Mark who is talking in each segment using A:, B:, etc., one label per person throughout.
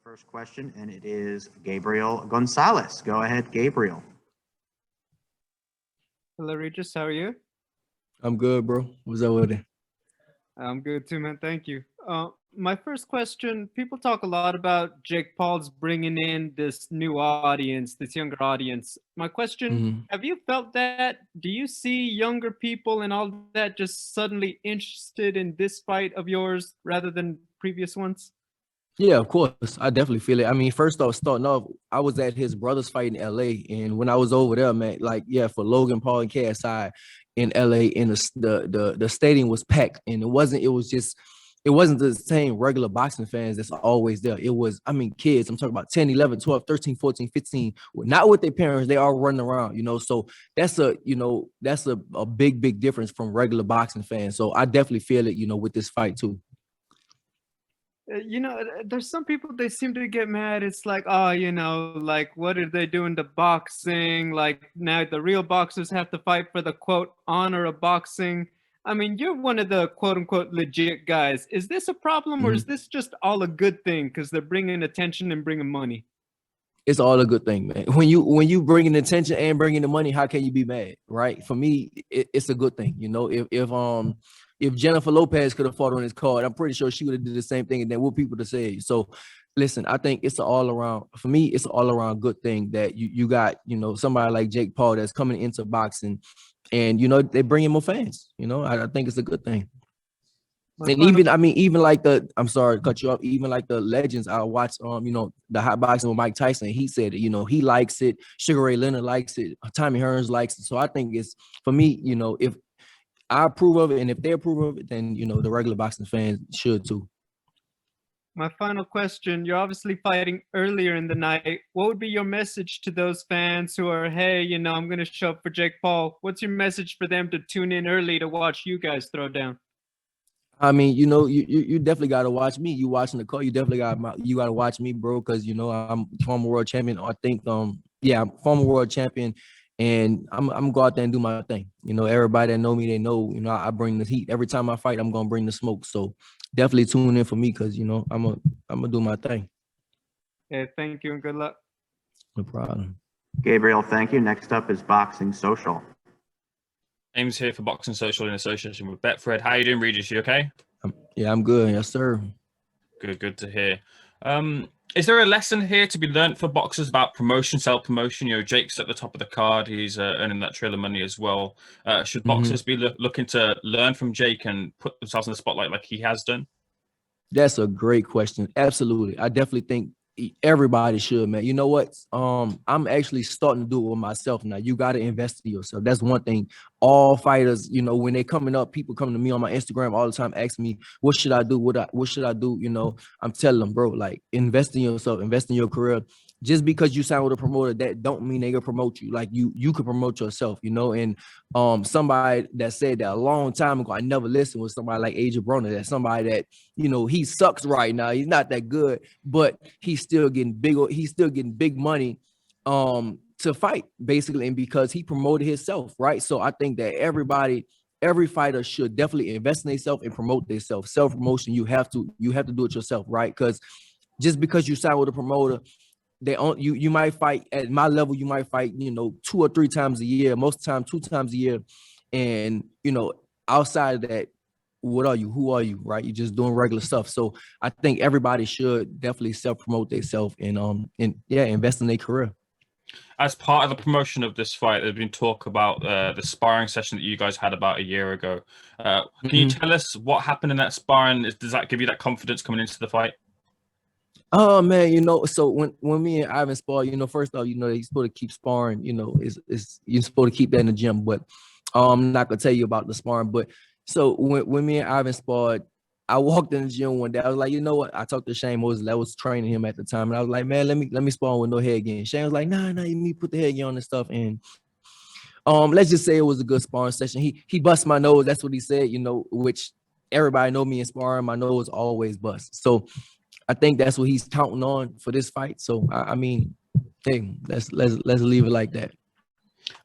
A: first question, and it is Gabriel Gonzalez. Go ahead, Gabriel.
B: Hello, Regis. How are you?
C: I'm good, bro. What's up with it?
B: I'm good too, man. Thank you. My first question, people talk a lot about Jake Paul's bringing in this new audience, this younger audience. My question, have you felt that? Do you see younger people and all that just suddenly interested in this fight of yours rather than previous ones?
C: Yeah, of course. I definitely feel it. I mean, first off, starting off, I was at his brother's fight in LA. And when I was over there, man, like, yeah, for Logan Paul and KSI in LA, and the stadium was packed. And it wasn't the same regular boxing fans that's always there. It was, I mean, kids, I'm talking about 10, 11, 12, 13, 14, 15, not with their parents. They all running around, so that's a big, big difference from regular boxing fans. So I definitely feel it, with this fight too.
B: There's some people, they seem to get mad. It's like, oh, like, what are they doing to boxing? Like, now the real boxers have to fight for the, quote, honor of boxing. I mean, you're one of the quote unquote legit guys. Is this a problem or is this just all a good thing because they're bringing attention and bringing money?
C: It's all a good thing, man. When you bringing attention and bringing the money, how can you be mad, right? For me, it's a good thing. If Jennifer Lopez could have fought on his card, I'm pretty sure she would have did the same thing and then what people to say. So listen, I think it's all around, for me, it's an all around good thing that you got, somebody like Jake Paul that's coming into boxing and, they bring in more fans, I think it's a good thing. And even like I'm sorry to cut you off, even like the legends I watch, the hot boxing with Mike Tyson, he said, he likes it. Sugar Ray Leonard likes it. Tommy Hearns likes it. So I think it's, for me, if I approve of it and if they approve of it, then, the regular boxing fans should too.
B: My final question, you're obviously fighting earlier in the night. What would be your message to those fans who are, hey, I'm going to show up for Jake Paul? What's your message for them to tune in early to watch you guys throw down?
C: I mean, you definitely got to watch me. You watching the call, you definitely got to watch me, bro, because, I'm former world champion. I think, I'm former world champion. And I'm go out there and do my thing. Everybody that know me, they know, I bring the heat. Every time I fight, I'm going to bring the smoke. So definitely tune in for me because, I'm going to do my thing.
B: Yeah, thank you and good luck.
C: No problem.
A: Gabriel, thank you. Next up is Boxing Social.
D: James here for Boxing Social in association with Betfred. How you doing, Regis? You okay?
C: Yeah, I'm good. Yes, sir.
D: Good to hear. Is there a lesson here to be learned for boxers about promotion, self-promotion? Jake's at the top of the card. He's earning that Triller money as well. Should boxers be looking to learn from Jake and put themselves in the spotlight like he has done?
C: That's a great question. Absolutely. I definitely think everybody should, man. You know what? I'm actually starting to do it with myself now. You got to invest in yourself. That's one thing. All fighters, when they're coming up, people come to me on my Instagram all the time, ask me, what should I do? What should I do? I'm telling them, bro, like, invest in yourself, invest in your career. Just because you sign with a promoter, that don't mean they gonna promote you. Like you could promote yourself, and somebody that said that a long time ago, I never listened, was somebody like Adrian Broner. That's somebody that, he sucks right now. He's not that good, but he's still getting big money to fight, basically, and because he promoted himself, right? So I think that every fighter should definitely invest in themselves and promote themselves. Self-promotion, you have to do it yourself, right? Because just because you sign with a promoter, you might fight at my level, you might fight 2 or 3 times a year, most of the time 2 times a year, and outside of that, what are you, who are you, right? You're just doing regular stuff. So I think everybody should definitely self-promote themselves and invest in their career.
D: As part of the promotion of this fight, there's been talk about the sparring session that you guys had about a year ago. Can you tell us what happened in that sparring? Does that give you that confidence coming into the fight?
C: Oh man, so when me and Ivan spar, first off, he's supposed to keep sparring, you're supposed to keep that in the gym, but I'm not gonna tell you about the sparring. But so when me and Ivan sparred, I walked in the gym one day. I was like, you know what? I talked to Shane Moses, that was training him at the time, and I was like, man, let me spar with no headgear. Shane was like, nah, you need to put the headgear on and stuff. And let's just say it was a good sparring session. He bust my nose. That's what he said, which everybody know me in sparring, my nose always bust. So I think that's what he's counting on for this fight. So I mean, hey, let's leave it like that.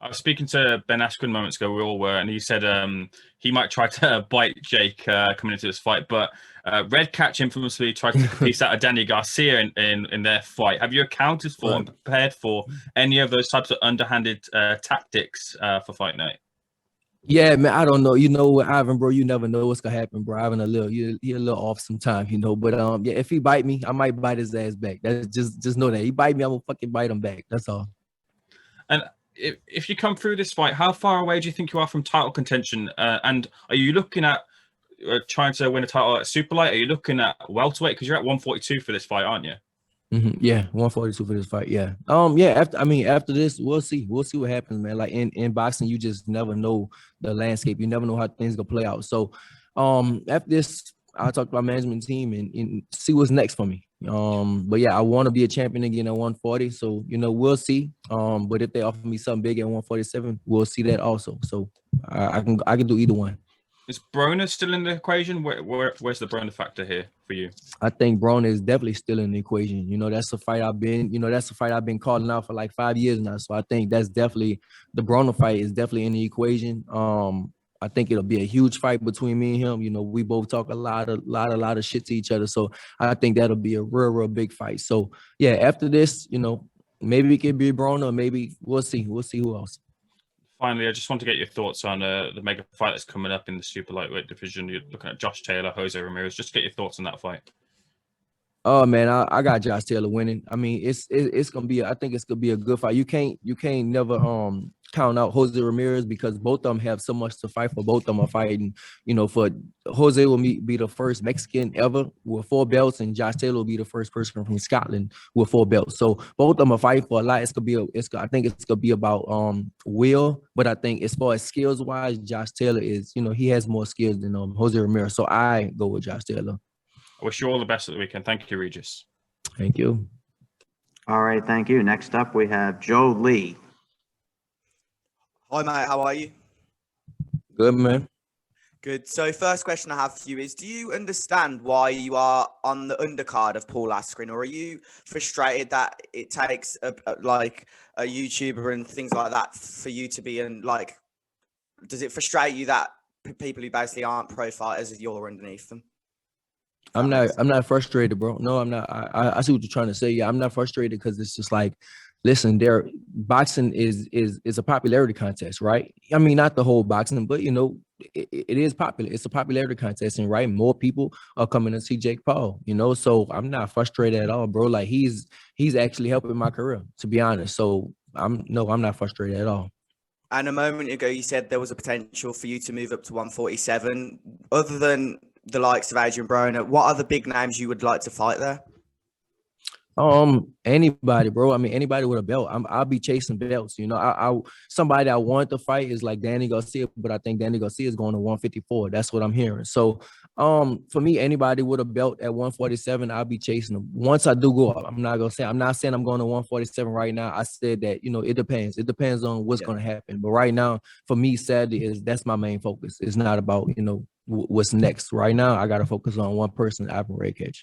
D: I was speaking to Ben Askren moments ago. We all were, and he said he might try to bite Jake coming into this fight. But Redkach infamously tried to take a piece out of Danny Garcia in their fight. Have you accounted for and prepared for any of those types of underhanded tactics for fight night?
C: Yeah, man, I don't know. You know what, Ivan, bro, you never know what's gonna happen, bro. Ivan you're a little off sometimes, you know. But yeah, if he bite me, I might bite his ass back. That's just know that. He bite me, I'm gonna fucking bite him back. That's all.
D: And if you come through this fight, how far away do you think you are from title contention? And are you looking at trying to win a title at super light? Are you looking at welterweight? Because you're at 142 for this fight, aren't you?
C: Yeah, 142 for this fight. Yeah. Yeah. After this, we'll see. We'll see what happens, man. Like in boxing, you just never know the landscape. You never know how things gonna play out. So, after this, I'll talk to my management team and see what's next for me. But yeah, I want to be a champion again at 140. So we'll see. But if they offer me something big at 147, we'll see that also. So I can do either one.
D: Is Broner still in the equation? Where's the Broner factor here for you?
C: I think Broner is definitely still in the equation. That's a fight I've been calling out for like 5 years now. So I think that's definitely the Broner fight is definitely in the equation. I think it'll be a huge fight between me and him. We both talk a lot of shit to each other. So I think that'll be a real big fight. So yeah, after this, maybe it could be Broner, maybe we'll see. We'll see who else.
D: Finally, I just want to get your thoughts on the mega fight that's coming up in the super lightweight division. You're looking at Josh Taylor, Jose Ramirez. Just get your thoughts on that fight.
C: Oh man, I got Josh Taylor winning. I mean, it's gonna be. I think it's gonna be a good fight. You can't never count out Jose Ramirez because both of them have so much to fight for. Both of them are fighting. For Jose will be the first Mexican ever with 4 belts, and Josh Taylor will be the first person from Scotland with 4 belts. So both of them are fighting for a lot. I think it's gonna be about will, but I think as far as skills wise, Josh Taylor is. He has more skills than Jose Ramirez. So I go with Josh Taylor.
D: I wish you all the best at the weekend. Thank you, Regis.
C: Thank you.
A: All right, thank you. Next up, we have Joe Lee.
E: Hi, mate. How are you?
C: Good, man.
E: Good. So first question I have for you is, do you understand why you are on the undercard of Paul Askren, or are you frustrated that it takes a YouTuber and things like that for you to be in, like, does it frustrate you that people who basically aren't pro fighters, you're underneath them?
C: I'm not frustrated, bro. No, I'm not. I see what you're trying to say. Yeah, I'm not frustrated because it's just like, listen, boxing is a popularity contest, right? I mean, not the whole boxing, but it is popular. It's a popularity contest, and right, more people are coming to see Jake Paul. So I'm not frustrated at all, bro. Like he's actually helping my career, to be honest. So I'm not frustrated at all.
E: And a moment ago, you said there was a potential for you to move up to 147. Other than the likes of Adrian Broner, what are the big names you would like to fight there?
C: Anybody, bro. I mean, anybody with a belt. I'll be chasing belts. Somebody I want to fight is like Danny Garcia, but I think Danny Garcia is going to 154. That's what I'm hearing. So, for me, anybody with a belt at 147, I'll be chasing them. Once I do go up, I'm not saying I'm going to 147 right now. I said that, it depends. It depends on what's going to happen. But right now, for me, sadly, that's my main focus. It's not about, what's next. Right now, I got to focus on one person, Ivan Redkach.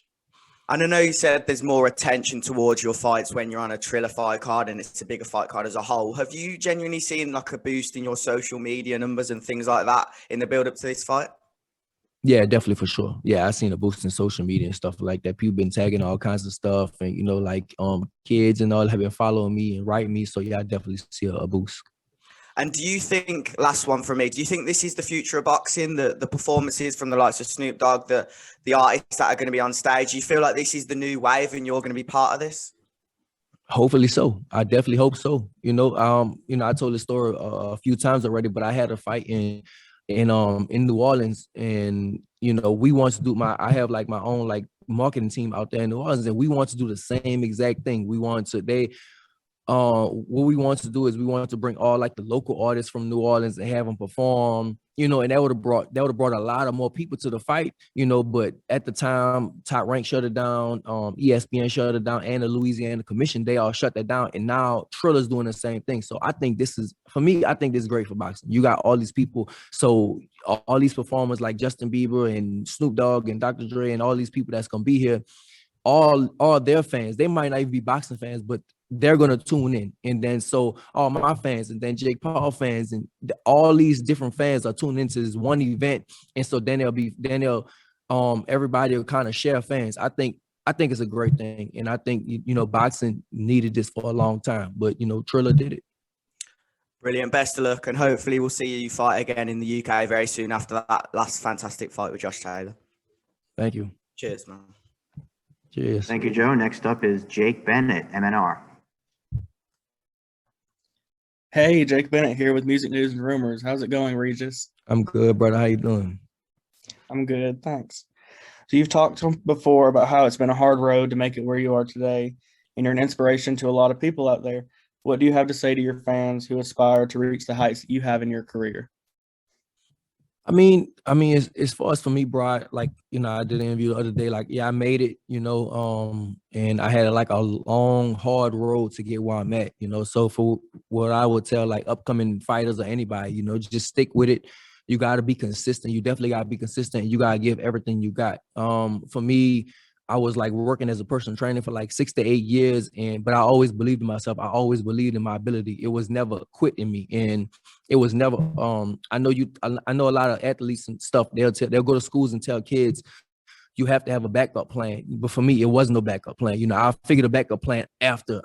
E: And I know you said there's more attention towards your fights when you're on a Triller fight card and it's a bigger fight card as a whole. Have you genuinely seen like a boost in your social media numbers and things like that in the build up to this fight?
C: Yeah, definitely, for sure. Yeah, I've seen a boost in social media and stuff like that. People been tagging all kinds of stuff, and kids and all have been following me and writing me. So yeah, I definitely see a boost.
E: And do you think, last one from me, do you think this is the future of boxing, the performances from the likes of Snoop Dogg, the artists that are going to be on stage? Do you feel like this is the new wave and you're going to be part of this?
C: Hopefully so. I definitely hope so. I told this story a few times already, but I had a fight in New Orleans, and we want to do I have like my own like marketing team out there in New Orleans, and we want to do the same exact thing. What we want to do is we want to bring all like the local artists from New Orleans and have them perform, and that would have brought a lot of more people to the fight, but at the time, Top Rank shut it down, ESPN shut it down, and the Louisiana Commission, they all shut that down, and now Triller's doing the same thing. So I think this is great for boxing. You got all these people, so all these performers like Justin Bieber and Snoop Dogg and Dr. Dre and all these people that's gonna be here. all their fans, they might not even be boxing fans, but they're gonna tune in. And then so all my fans, and then Jake Paul fans, and all these different fans are tuning into this one event. And so then they'll everybody will kind of share fans. I think it's a great thing, and I think boxing needed this for a long time, but Triller did it.
E: Brilliant. Best of luck, and hopefully we'll see you fight again in the UK very soon after that last fantastic fight with Josh Taylor.
C: Thank you.
E: Cheers, man.
C: Cheers.
A: Thank you, Joe. Next up is Jake Bennett, MNR.
F: Hey, Jake Bennett here with Music News and Rumors. How's it going, Regis?
C: I'm good, brother. How you doing?
F: I'm good, thanks. So you've talked before about how it's been a hard road to make it where you are today, and you're an inspiration to a lot of people out there. What do you have to say to your fans who aspire to reach the heights that you have in your career?
C: I mean, as far as for me, bro, I did an interview the other day. Like, yeah, I made it, and I had like a long, hard road to get where I'm at, So for what I would tell like upcoming fighters or anybody, just stick with it. You got to be consistent. You definitely got to be consistent. You got to give everything you got. For me, I was like working as a personal trainer for like 6 to 8 years, but I always believed in myself. I always believed in my ability. It was never quit in me, and it was never. I know a lot of athletes and stuff. They'll go to schools and tell kids you have to have a backup plan. But for me, it was no backup plan. I figured a backup plan after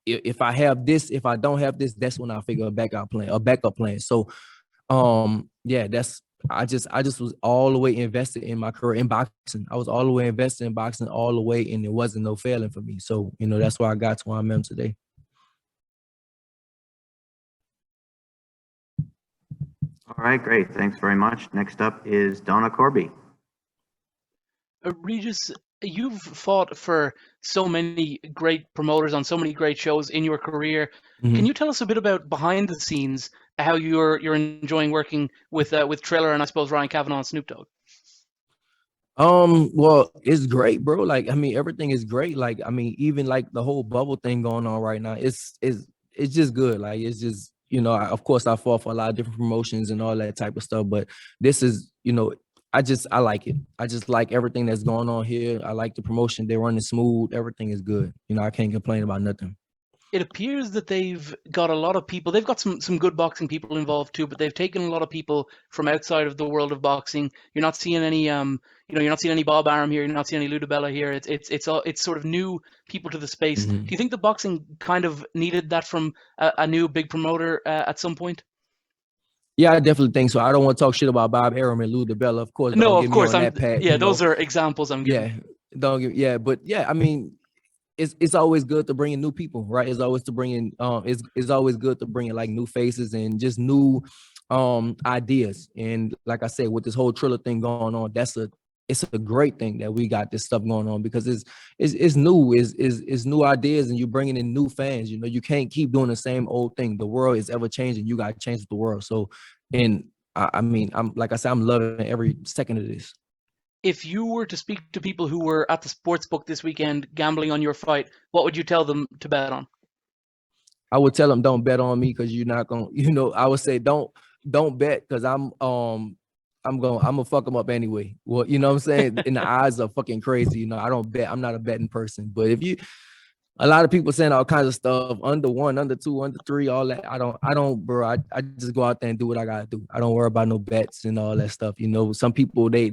C: if I have this, if I don't have this, that's when I figure a backup plan. So, yeah, I just was all the way invested in my career in boxing. I was all the way invested in boxing all the way, and it wasn't no failing for me. So, that's why I got to where I'm at today.
A: All right, great. Thanks very much. Next up is Donna Corby.
G: Regis, you've fought for so many great promoters on so many great shows in your career.
C: Mm-hmm.
G: Can you tell us a bit about behind the scenes, how you're enjoying working with Triller and I suppose Ryan Kavanaugh and Snoop Dogg?
C: Well, it's great, bro. Like, everything is great. Like, even like the whole bubble thing going on right now, it's just good. Like, it's just, of course I fought for a lot of different promotions and all that type of stuff, but this is, I like it. I just like everything that's going on here. I like the promotion. They're running smooth. Everything is good. I can't complain about nothing.
G: It appears that they've got a lot of people. They've got some good boxing people involved too, but they've taken a lot of people from outside of the world of boxing. You're not seeing any, you're not seeing any Bob Arum here. You're not seeing any Ludabella here. It's sort of new people to the space.
C: Mm-hmm.
G: Do you think the boxing kind of needed that from a new big promoter at some point?
C: Yeah, I definitely think so. I don't want to talk shit about Bob Arum and Ludabella, of course.
G: No,
C: don't
G: of course.
C: That pad,
G: yeah, those are examples I'm giving.
C: Yeah, don't give. Yeah, but yeah, it's always good to bring in new people, right? It's always to bring in it's always good to bring in like new faces and just new ideas. And like I said, with this whole Triller thing going on, it's a great thing that we got this stuff going on, because it's new, is new ideas, and you're bringing in new fans. You can't keep doing the same old thing. The world is ever changing. You got to change with the world. So, and I'm like I said, I'm loving every second of this.
G: If you were to speak to people who were at the sportsbook this weekend gambling on your fight, what would you tell them to bet on?
C: I would tell them don't bet on me, because you're not gonna. I would say don't bet, because I'm gonna fuck them up anyway. Well, you know what I'm saying? And the odds are fucking crazy. I don't bet. I'm not a betting person. But a lot of people saying all kinds of stuff, under 1, under 2, under 3, all that. I don't, bro. I just go out there and do what I gotta do. I don't worry about no bets and all that stuff. Some people they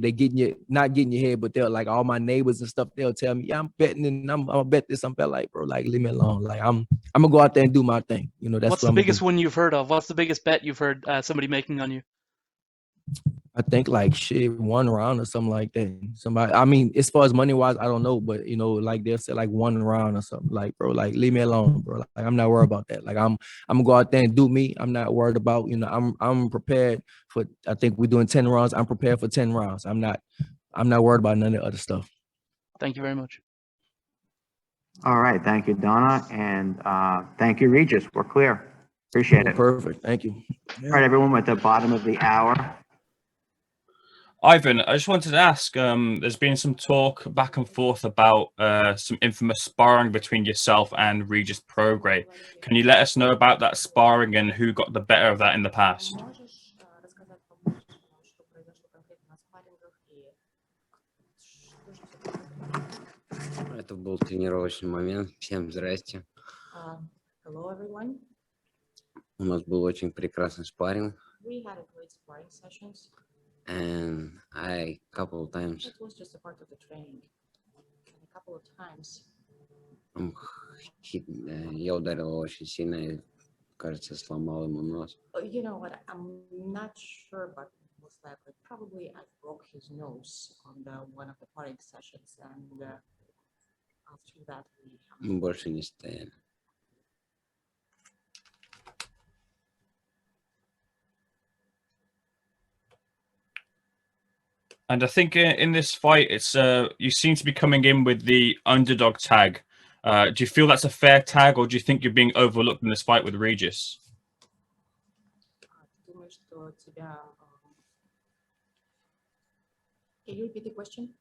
C: not getting your head, but they're like, all my neighbors and stuff, they'll tell me, yeah, I'm betting and I'm gonna bet this. I'm bet like, bro, like, leave me alone. Like, I'm gonna go out there and do my thing. That's
G: what's
C: what
G: the biggest one you've heard of? What's the biggest bet you've heard somebody making on you?
C: I think like shit, 1 round or something like that. Somebody, as far as money wise, I don't know, but like they'll say like 1 round or something. Like, bro, like, leave me alone, bro. Like, I'm not worried about that. Like, I'm gonna go out there and do me. I'm not worried about, I'm prepared for. I think we're doing 10 rounds. I'm prepared for 10 rounds. I'm not worried about none of the other stuff.
G: Thank you very much.
A: All right, thank you, Donna, and thank you, Regis. We're clear. Appreciate it.
C: Perfect. Thank you.
A: All right, everyone, we're at the bottom of the hour.
D: Ivan, I just wanted to ask, there's been some talk back and forth about some infamous sparring between yourself and Regis Prograis. Can you let us know about that sparring and who got the better of that in the past?
H: Это был тренировочный момент. Всем здрасте.
I: Hello, everyone.
H: У нас был очень прекрасный спарринг.
I: We had a great sparring sessions.
H: And I couple times
I: It was just a part of the training. And a couple of times,
H: я ударил его очень сильно и, кажется, сломал ему нос.
I: you know what? I'm not sure, but most likely, probably I broke his nose on one of the sparring sessions, and after that
H: Мы больше не стояли.
D: And I think in this fight, it's you seem to be coming in with the underdog tag. Do you feel that's a fair tag, or do you think you're being overlooked in this fight with Regis?
I: думаю, что тебя. Can you repeat the question?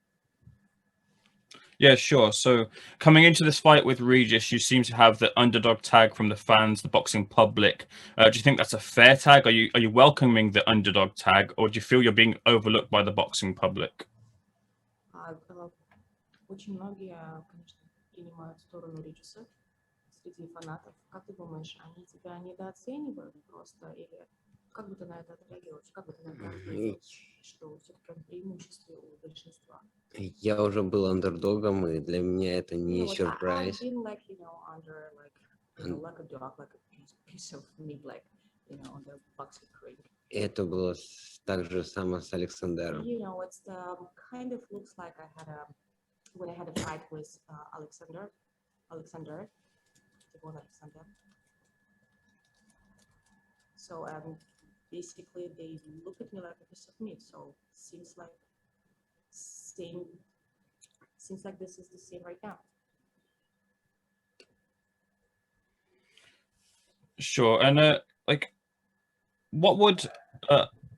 D: Yeah, sure. So coming into this fight with Regis, you seem to have the underdog tag from the fans, the boxing public. Do you think that's a fair tag? Are you welcoming the underdog tag, or do you feel you're being overlooked by the boxing public?
I: Очень многие, конечно, принимают сторону Риджиса среди фанатов. Как ты думаешь, они тебя недооценивают просто, или как бы ты на это отреагируешь? Как бы ты на это ответил, что все-таки он в преимуществе у большинства?
H: Я уже был андердогом, и для меня это не
I: I've
H: сюрприз.
I: been like, under like a dog, like a piece of meat, like, on the boxing ring.
H: Это было так же само с Александром.
I: It's kind of looks like when I had a fight with Alexander. So basically they look at me like a piece of meat. So seems like this is the same right now.
D: Sure. And what would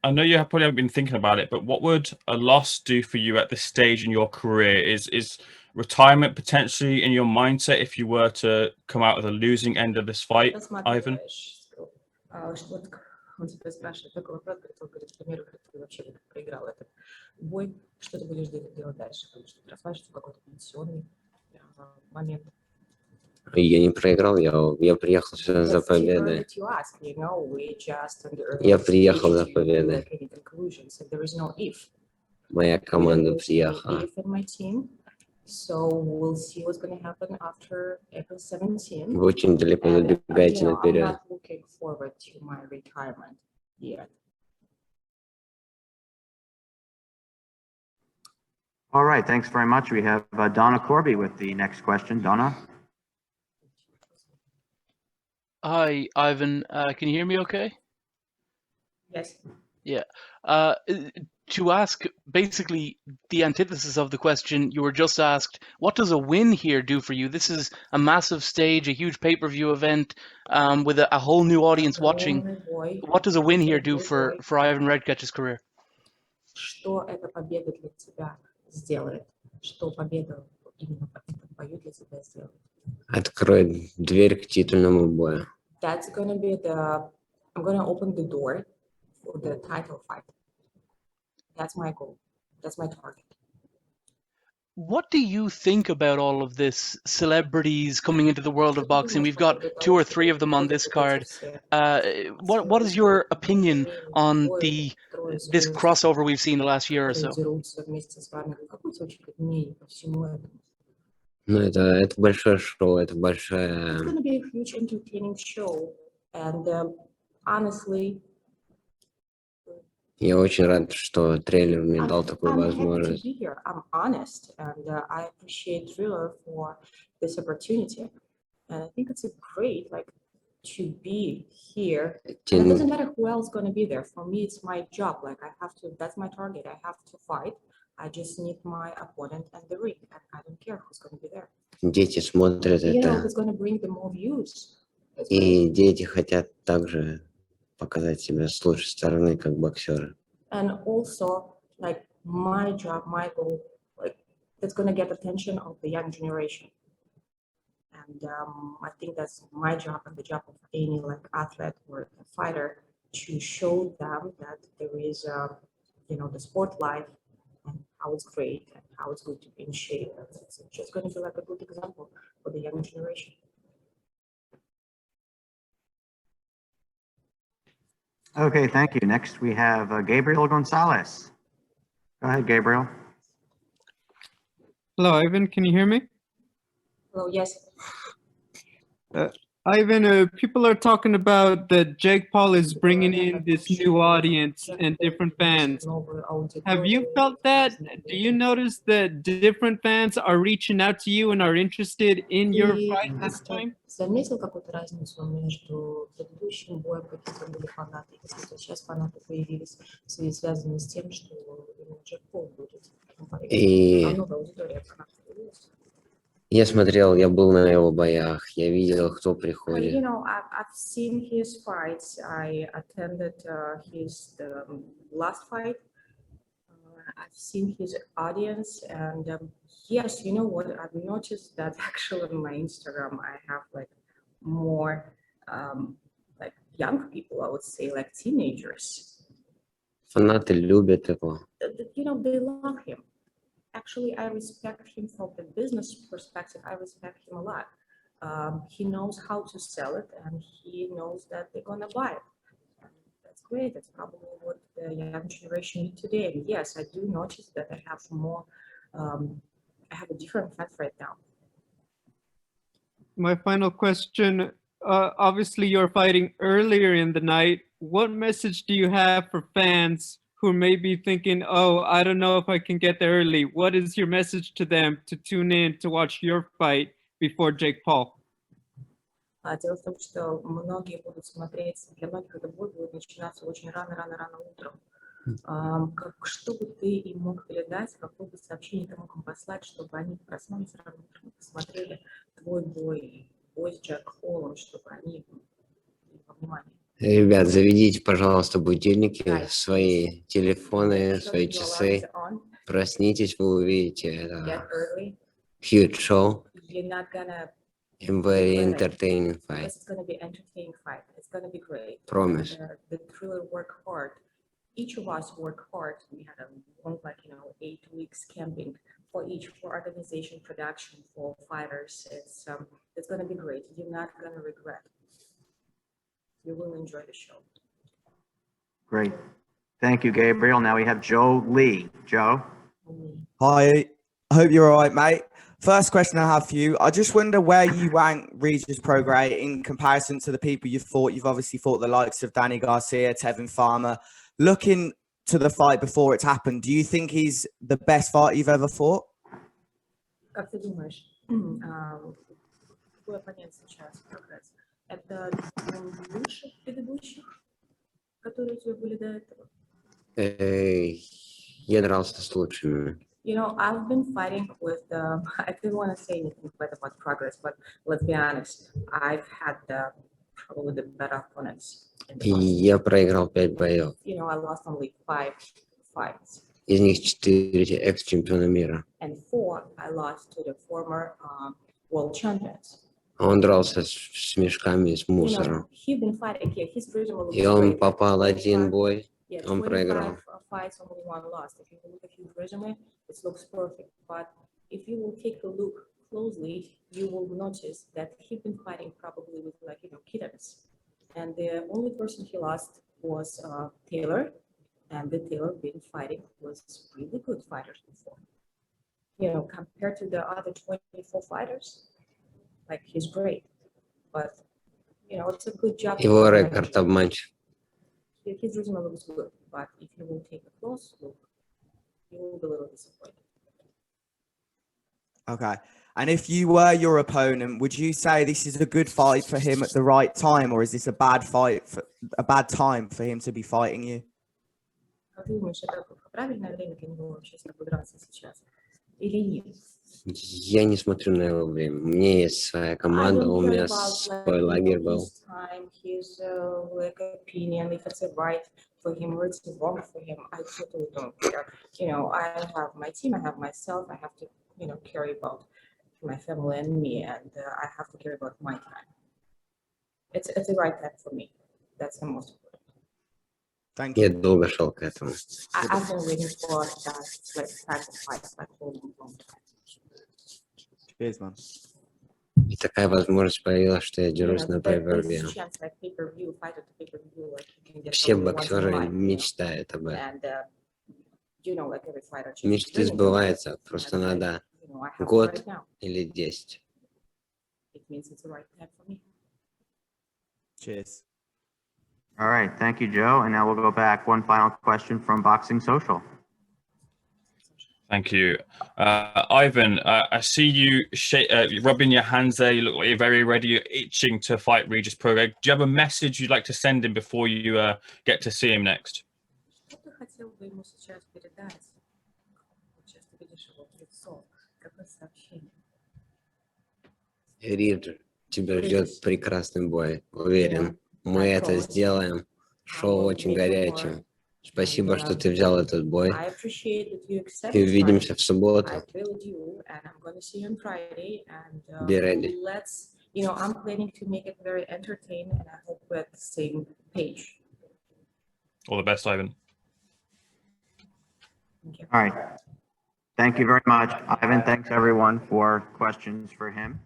D: I know you probably haven't been thinking about it, but what would a loss do for you at this stage in your career? Is retirement potentially in your mindset if you were to come out of the losing end of this fight, Ivan?
I: Он тебя спрашивает такой вопрос, говорит, к примеру, как ты вообще проиграл этот бой, что ты будешь делать дальше? Потому что ты рассматриваешь в какой-то пенсионный момент.
H: Я не проиграл, я приехал сюда за победой. Я приехал за победой. Моя команда приехала.
I: So we'll see what's going to happen after April 17.
H: Вы очень далеко забегаете наперед.
I: I'm not looking forward to my retirement yet.
A: All right, thanks very much. We have Donna Corby with the next question. Donna?
G: Hi, Ivan. Can you hear me okay?
I: Yes.
G: Yeah. To ask basically the antithesis of the question you were just asked, what does a win here do for you? This is a massive stage, a huge pay-per-view event with a whole new audience watching. What does a win here do for Ivan Redkach's career?
I: Что эта победа для тебя сделает? Что победа именно в этом бою для тебя сделает?
H: Откроет дверь к титульному бою.
I: That's gonna be I'm gonna open the door for the title fight. That's my goal. That's my target.
G: What do you think about all of this? Celebrities coming into the world of boxing. We've got 2 or 3 of them on this card. What is your opinion on this crossover we've seen the last year or so?
H: Ну, это большое шоу, это большая...
I: It's gonna be a huge entertaining show, and honestly,
H: Я очень рад, что трейлер мне дал такую возможность.
I: I'm honest, and I appreciate Triller for this opportunity, and I think it's a great to be here. And it doesn't matter who else is going to be there. For me, it's my job. I have to. That's my target. I have to fight. I just need my opponent and the ring, and I don't care who's going to be there.
H: Дети смотрят это.
I: It's going to bring the more views.
H: И дети хотят также показать себя с лучшей стороны, как боксеры.
I: And also, my job, my goal, that's going to get attention of the young generation. And I think that's my job and the job of any athlete or a fighter to show them that there is, the sport life and how it's great and how it's good to be in shape. And it's just going to be like a good example for the young generation.
A: Okay, thank you. Next, we have Gabriel Gonzalez. Go ahead, Gabriel.
B: Hello, Ivan. Can you hear me?
I: Hello, yes.
B: Ivan, people are talking about that Jake Paul is bringing in this new audience and different fans. Have you felt that? Do you notice that different fans are reaching out to you and are interested in your fight this time?
I: Заметил какую-то разницу между предыдущим боем, какие там были фанаты, и какие-то сейчас фанаты появились, в связи связанные с тем, что Джек Пол будет.
H: И
I: Много аудитории фанатов появилась.
H: я смотрел, я был на его боях, я видел, кто
I: You
H: приходит.
I: know, I've seen his fights. I attended his last fight. I've seen his audience, and yes, you know what? I've noticed that actually on my Instagram, I have like more like young people, I would say, like teenagers.
H: Фанаты любят его.
I: You know, they love him. Actually, I respect him from the business perspective. I respect him a lot. He knows how to sell it, and he knows that they're gonna buy it. That's great. That's probably what the young generation need today. And yes, I do notice that I have more. I have a different fans right now.
B: My final question, obviously you're fighting earlier in the night. What message do you have for fans who may be thinking, oh, I don't know if I can get there early? What is your message to them to tune in to watch your fight before Jake Paul?
I: Дело в том, что многие будут смотреть, для многих это будет начинаться очень рано утром. Что бы ты им мог передать, какое бы сообщение ты мог им послать, чтобы они проснулись рано утром, посмотрели твой бой с Джек Полом, чтобы они во внимание.
H: Ребят, заведите, пожалуйста, будильники,
I: Guys,
H: свои телефоны,
I: Make sure
H: свои
I: your
H: часы.
I: alarms are on,
H: Проснитесь, вы увидите.
I: get
H: Это
I: early.
H: huge show
I: You're not gonna,
H: and very
I: regret it,
H: entertaining fight.
I: because it's gonna be entertaining fight. It's gonna be great.
H: Promise.
I: And, the Triller work hard. Each of us work hard. We had one 8 weeks camping for each, for organization, production, for fighters. It's gonna be great. You're not gonna regret. You will enjoy the show.
A: Great. Thank you, Gabriel. Now we have Joe Lee. Joe?
E: Hi, I hope you're all right, mate. First question I have for you. I just wonder where you rank Regis Prograis in comparison to the people you've fought. You've obviously fought the likes of Danny Garcia, Tevin Farmer. Looking to the fight before it's happened, do you think he's the best fight you've ever fought?
I: Как ты думаешь, твой оппонент сейчас, Прогресс, это он лучше предыдущих, которые у тебя были до этого?
H: Я дрался с лучшими.
I: You know, I've been fighting with I didn't want to say anything bad about Progress, but let's be honest, I've had probably the better opponents.
H: И я проиграл 5 боев.
I: You know, I lost only 5 fights.
H: Из них 4 экс-чемпиона мира.
I: And 4 I lost to the former world champions.
H: Он дрался с мешками, с
I: You know,
H: мусором.
I: he's been fighting, yeah, his resume looks
H: И он
I: great.
H: попал один бой,
I: Yeah,
H: он
I: 25
H: проиграл.
I: fights, only 1 lost. If you look at his resume, it looks perfect. But if you will take a look closely, you will notice that he's been fighting probably with kittens. And the only person he lost was Taylor, and the Taylor been fighting was really good fighters before. You know, compared to the other 24 fighters, like he's great. But you know, it's a good job.
H: Его рекорд обманчив.
I: His resume looks good, but if you will take a close look, you will be a little disappointed.
E: Okay. And if you were your opponent, would you say this is a good fight for him at the right time, or is this a bad time for him to be fighting you?
I: Как ты думаешь, это правильное время для него вообще с тобой драться сейчас? Или нет?
H: Я не смотрю на его время. У меня есть своя
I: I
H: команда,
I: don't
H: у
I: care
H: меня
I: about
H: свой лагерь был.
I: his time, his opinion, if it's right for him or it's wrong for him. I totally don't care. You know, I have my team, I have myself, I have to, care about my family and me, and I have to care about my time. It's the right time for me. That's the most important.
E: Thank
H: Я
E: you.
H: долго шел к этому.
I: I've been waiting for that like type of fight like for a long time.
E: Cheers, man.
H: И такая возможность появилась, что я
I: You
H: дерусь
I: know,
H: на
I: that this
H: pay-per-view.
I: chance like pay-per-view, fight at the pay-per-view, like you can get
H: Все
I: only once in a
H: боксеры
I: life, you know.
H: мечтают об этом.
I: And you know, like every fighter just
H: Мечты
I: dreams of it.
H: сбываются, просто
I: And,
H: надо
I: you know, I have it
H: год
I: right now.
H: или 10.
I: It means it's the right time for me.
E: Cheers.
A: All right, thank you, Joe. And now we'll go back. One final question from Boxing Social.
D: Thank you. Ivan, I see you rubbing your hands there. You look like you're very ready. You're itching to fight Regis Prograis. Do you have a message you'd like to send him before you get to see him next?
I: Что ты хотел бы ему сейчас передать? Сейчас ты видишь его в лицо. Какое сообщение?
H: Ридж, тебя ждет прекрасный бой. Уверен, мы это сделаем. Шоу очень горячим. Спасибо, что ты взял этот бой.
I: I appreciate that you
H: И
I: accepted
H: увидимся в
I: I
H: субботу.
I: will do, and I'm going to see you on Friday. And
H: Be ready.
I: let's, you know, I'm planning to make it very entertaining, and I hope we're at the same page.
D: All the best, Ivan.
I: Thank you.
A: All right. Thank you very much, Ivan. Thanks everyone for questions for him.